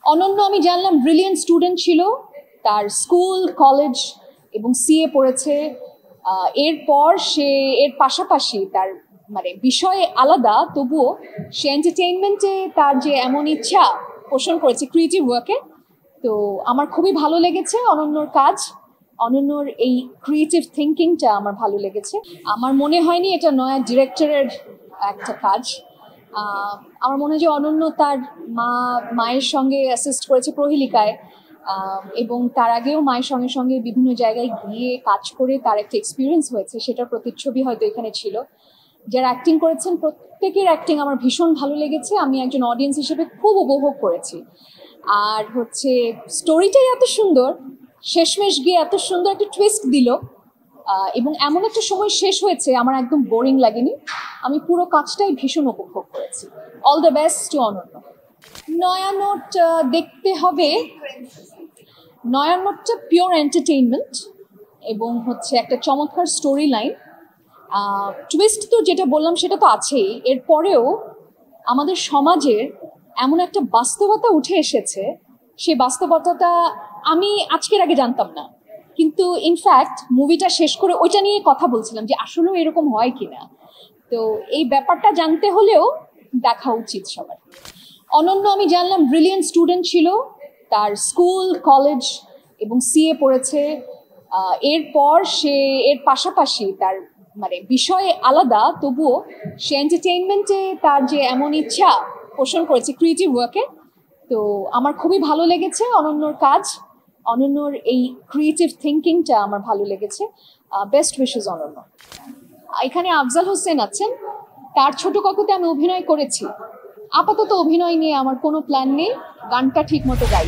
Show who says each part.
Speaker 1: অনন্য আমি জানলাম ব্রিলিয়েন্ট স্টুডেন্ট ছিল, তার স্কুল কলেজ এবং সিএ পড়েছে। এরপর সে এর পাশাপাশি তার বিষয় আলাদা, তবুও সে এন্টারটেইনমেন্টে তার যে এমন ইচ্ছা পোষণ করেছে ক্রিয়েটিভ ওয়ার্কে। তো আমার খুবই ভালো লেগেছে অনন্যর কাজ, অনন্যর এই ক্রিয়েটিভ থিঙ্কিংটা আমার ভালো লেগেছে। আমার মনে হয়নি এটা নয়া ডিরেক্টরের একটা কাজ। আমার মনে হয় যে অনন্য তার মায়ের সঙ্গে অ্যাসিস্ট করেছে প্রহেলিকায়, এবং তার আগেও মায়ের সঙ্গে সঙ্গে বিভিন্ন জায়গায় গিয়ে কাজ করে তার একটা এক্সপিরিয়েন্স হয়েছে, সেটার প্রতিচ্ছবি হয়তো এখানে ছিল। যারা অ্যাক্টিং করেছেন প্রত্যেকের অ্যাক্টিং আমার ভীষণ ভালো লেগেছে, আমি একজন অডিয়েন্স হিসেবে খুব উপভোগ করেছি। আর স্টোরিটাই এত সুন্দর, শেষমেশ গিয়ে এত সুন্দর একটা টুইস্ট দিল, এবং এমন একটা সময় শেষ হয়েছে আমার একদম বোরিং লাগেনি। আমি পুরো কাজটাই ভীষণ উপভোগ করেছি। অল দ্য বেস্ট টু অনন্য। নয়ানোট দেখতে হবে। নয়ানোটটা পিওর এন্টারটেইনমেন্ট এবং একটা চমৎকার স্টোরি লাইন। টুইস্ট তো যেটা বললাম সেটা তো আছেই, এরপরেও আমাদের সমাজের এমন একটা বাস্তবতা উঠে এসেছে, সেই বাস্তবতাটা আমি আজকের আগে জানতাম না, কিন্তু ইনফ্যাক্ট মুভিটা শেষ করে ওইটা নিয়ে কথা বলছিলাম যে আসলেও এরকম হয় কিনা। তো এই ব্যাপারটা জানতে হলেও দেখা উচিত সবার। অনন্য আমি জানলাম ব্রিলিয়েন্ট স্টুডেন্ট ছিল, তার স্কুল কলেজ এবং সিএ পড়েছে। এরপর সে এর পাশাপাশি তার বিষয় আলাদা, তবুও সে এন্টারটেইনমেন্টে তার যে এমন ইচ্ছা পোষণ করেছে ক্রিয়েটিভ ওয়ার্কে। তো আমার খুবই ভালো লেগেছে অনন্যর কাজ, অনন্যর এই ক্রিয়েটিভ থিঙ্কিংটা আমার ভালো লেগেছে। বেস্ট উইশেস অনন্য। এখানে আফজাল হোসেন আছেন, তার ছোট কাকুতে আমি অভিনয় করেছি। আপাতত অভিনয় নিয়ে আমার কোনো প্ল্যান নেই, গানটা ঠিক মতো গাই।